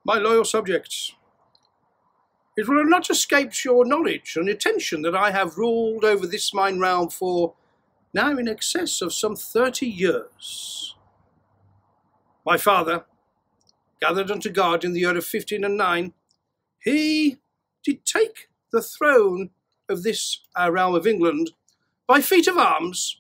My loyal subjects, it will have not escaped your knowledge and attention that I have ruled over this mine realm for now in excess of some 30 years. My father, gathered unto God in the year of 1509, he did take the throne of this our realm of England by feat of arms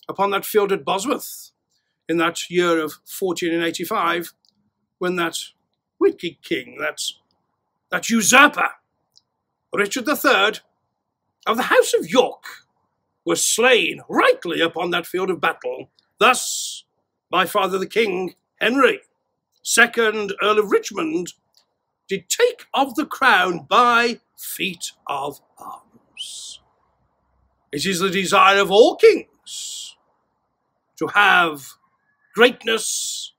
upon that field at Bosworth in that year of 1485, when that wicked king, that usurper, Richard III of the House of York, was slain rightly upon that field of battle. Thus, my father the King, Henry VIII, Earl of Richmond, did take of the crown by feat of arms. It is the desire of all kings to have greatness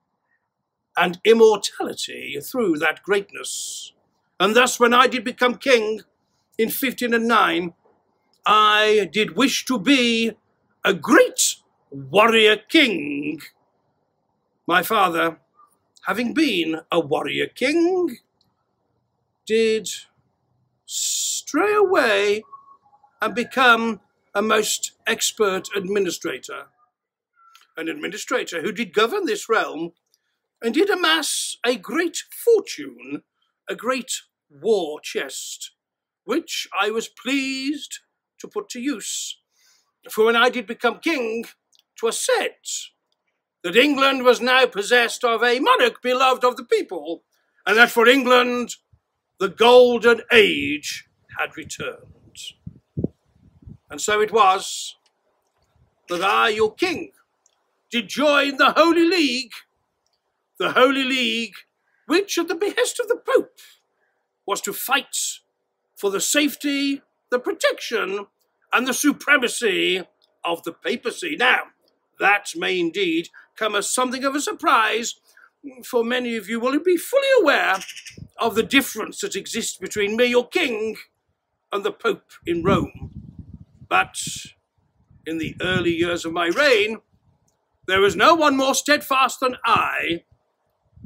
and immortality through that greatness. And thus, when I did become king in 1509, I did wish to be a great warrior king. My father, having been a warrior king, did stray away and become a most expert administrator. An administrator who did govern this realm and did amass a great fortune, a great war chest, which I was pleased to put to use. For when I did become king, 'twas said that England was now possessed of a monarch beloved of the people, and that for England the golden age had returned. And so it was that I, your king, did join the Holy League, which at the behest of the Pope was to fight for the safety, the protection, and the supremacy of the papacy. Now, that may indeed come as something of a surprise, for many of you will be fully aware of the difference that exists between me, your king, and the Pope in Rome. But in the early years of my reign, there was no one more steadfast than I.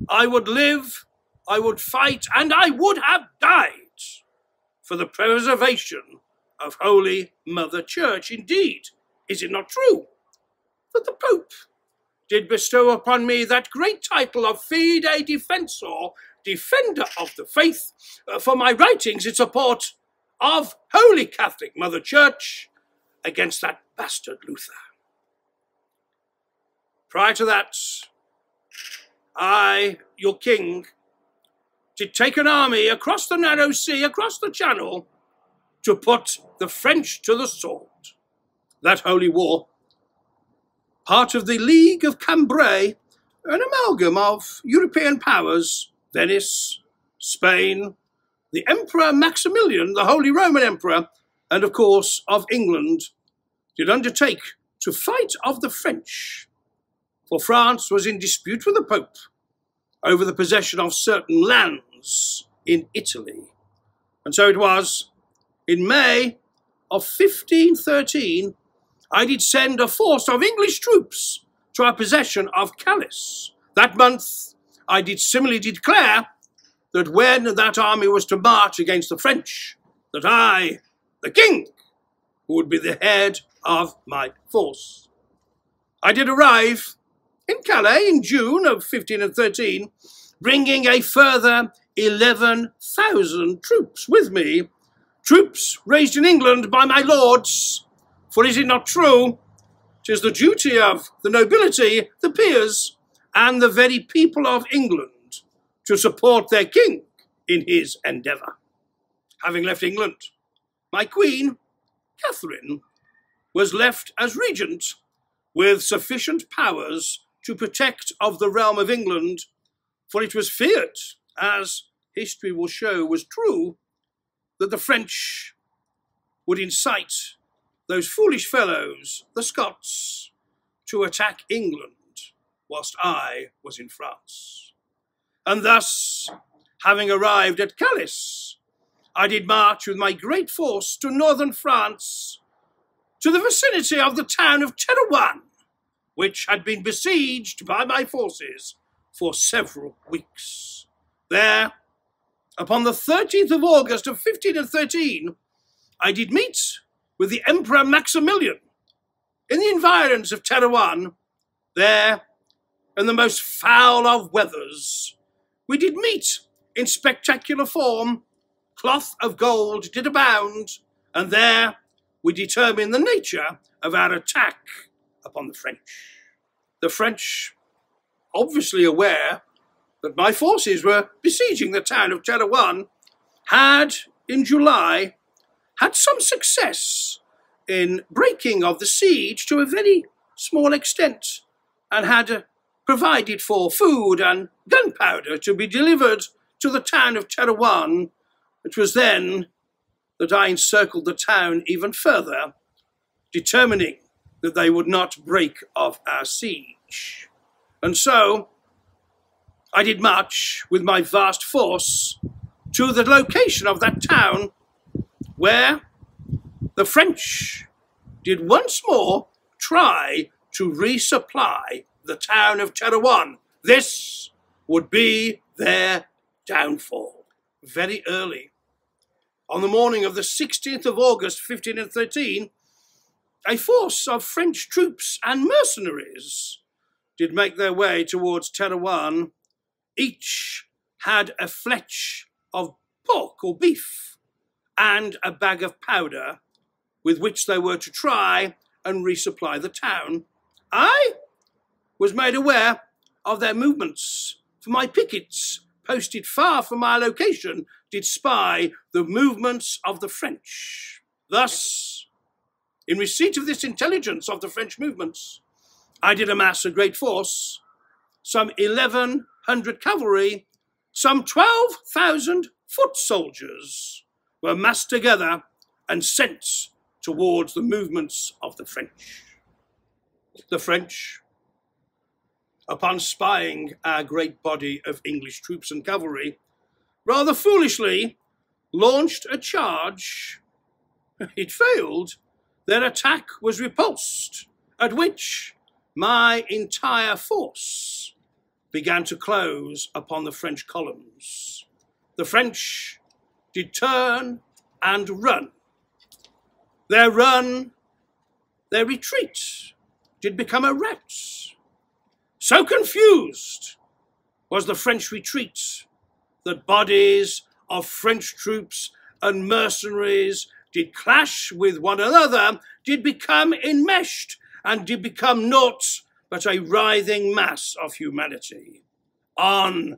I would live, I would fight, and I would have died for the preservation of Holy Mother Church. Indeed, is it not true that the Pope did bestow upon me that great title of Fide Defensor, Defender of the Faith, for my writings in support of Holy Catholic Mother Church against that bastard Luther? Prior to that, I, your king, did take an army across the narrow sea, across the Channel, to put the French to the sword. That holy war, part of the League of Cambrai, an amalgam of European powers, Venice, Spain, the Emperor Maximilian, the Holy Roman Emperor, and of course of England, did undertake to fight of the French. For France was in dispute with the Pope over the possession of certain lands in Italy. And so it was, in May of 1513, I did send a force of English troops to our possession of Calais. That month, I did similarly declare that when that army was to march against the French, that I, the king, would be the head of my force. I did arrive in Calais in June of 1513, bringing a further 11,000 troops with me, troops raised in England by my lords. For is it not true, 'tis the duty of the nobility, the peers, and the very people of England to support their king in his endeavour. Having left England, my queen, Catherine, was left as regent with sufficient powers to protect of the realm of England, for it was feared, as history will show was true, that the French would incite those foolish fellows, the Scots, to attack England whilst I was in France. And thus, having arrived at Calais, I did march with my great force to northern France, to the vicinity of the town of Terouanne, which had been besieged by my forces for several weeks. There, upon the 13th of August of 1513, I did meet with the Emperor Maximilian in the environs of Terouanne. There, in the most foul of weathers, we did meet in spectacular form, cloth of gold did abound, and there we determined the nature of our attack upon the French. The French, obviously aware that my forces were besieging the town of Terouanne, had, in July, had some success in breaking of the siege to a very small extent, and had provided for food and gunpowder to be delivered to the town of Terouanne. It was then that I encircled the town even further, determining that they would not break off our siege. And so I did march with my vast force to the location of that town, where the French did once more try to resupply the town of Terouanne. This would be their downfall. Very early, on the morning of the 16th of August, 1513, a force of French troops and mercenaries did make their way towards Terouanne. Each had a fletch of pork or beef and a bag of powder with which they were to try and resupply the town. I was made aware of their movements, for my pickets, posted far from my location, did spy the movements of the French. Thus, in receipt of this intelligence of the French movements, I did amass a great force, some 1,100 cavalry, some 12,000 foot soldiers were massed together and sent towards the movements of the French. The French, upon spying our great body of English troops and cavalry, rather foolishly launched a charge. It failed. Their attack was repulsed, at which my entire force began to close upon the French columns. The French did turn and run. Their retreat did become a rout. So confused was the French retreat that bodies of French troops and mercenaries did clash with one another, did become enmeshed, and did become naught but a writhing mass of humanity. On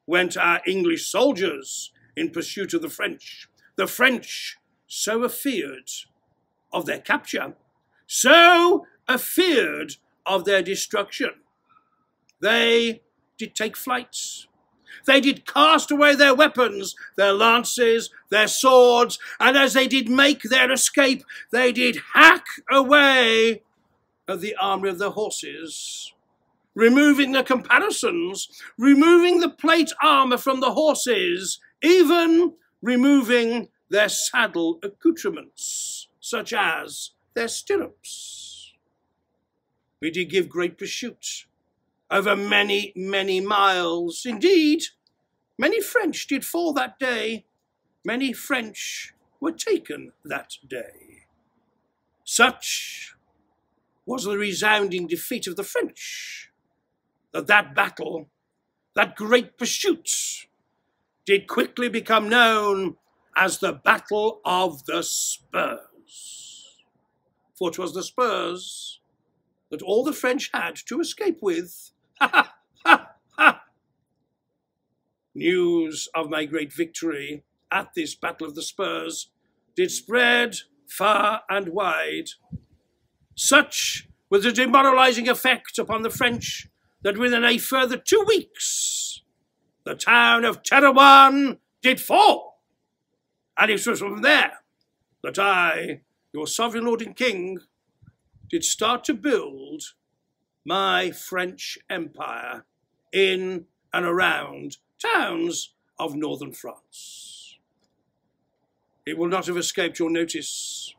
went our English soldiers in pursuit of the French. The French, so afeared of their capture, so afeared of their destruction, they did take flight. They did cast away their weapons, their lances, their swords, and as they did make their escape, they did hack away at the armour of their horses, removing the caparisons, removing the plate armour from the horses, even removing their saddle accoutrements, such as their stirrups. We did give great pursuit over many, many miles. Indeed, many French did fall that day. Many French were taken that day. Such was the resounding defeat of the French, that battle, that great pursuit, did quickly become known as the Battle of the Spurs. For 'twas the spurs that all the French had to escape with. Ha, ha, ha. News of my great victory at this Battle of the Spurs did spread far and wide. Such was the demoralizing effect upon the French that within a further 2 weeks, the town of Terouanne did fall. And it was from there that I, your sovereign lord and king, did start to build my French empire in and around towns of northern France. It will not have escaped your notice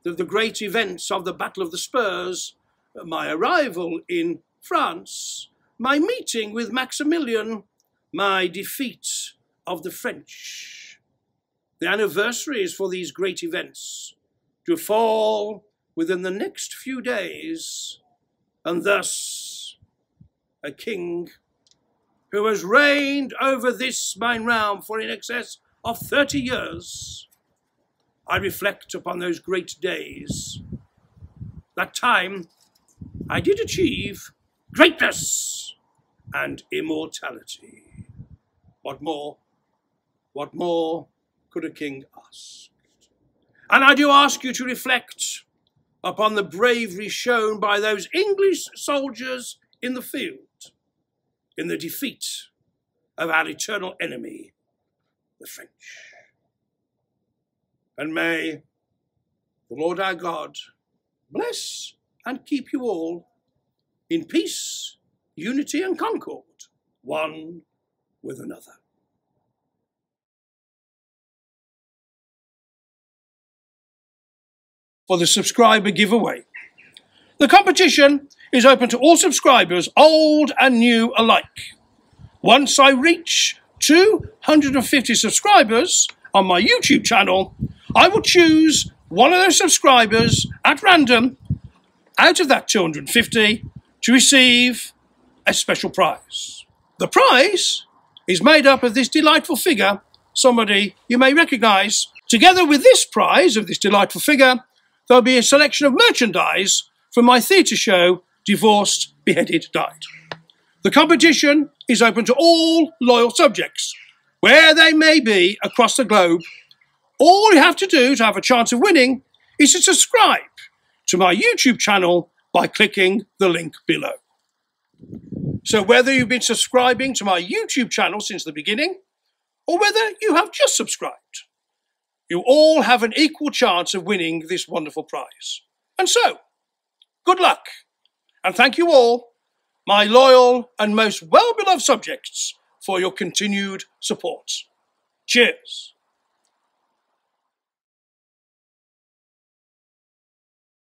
that the great events of the Battle of the Spurs, my arrival in France, my meeting with Maximilian, my defeat of the French. The anniversaries for these great events to fall within the next few days, and thus a king who has reigned over this mine realm for in excess of 30 years, I reflect upon those great days. That time I did achieve greatness and immortality. What more could a king ask? And I do ask you to reflect upon the bravery shown by those English soldiers in the field, in the defeat of our eternal enemy, the French. And may the Lord our God bless and keep you all in peace, unity and concord, one with another. For the subscriber giveaway. The competition is open to all subscribers, old and new alike. Once I reach 250 subscribers on my YouTube channel, I will choose one of those subscribers at random out of that 250 to receive a special prize. The prize is made up of this delightful figure, somebody you may recognise. Together with this prize of this delightful figure, there'll be a selection of merchandise from my theatre show, Divorced, Beheaded, Died. The competition is open to all loyal subjects, where they may be across the globe. All you have to do to have a chance of winning is to subscribe to my YouTube channel by clicking the link below. So whether you've been subscribing to my YouTube channel since the beginning, or whether you have just subscribed, you all have an equal chance of winning this wonderful prize. And so, good luck, and thank you all, my loyal and most well-beloved subjects, for your continued support. Cheers.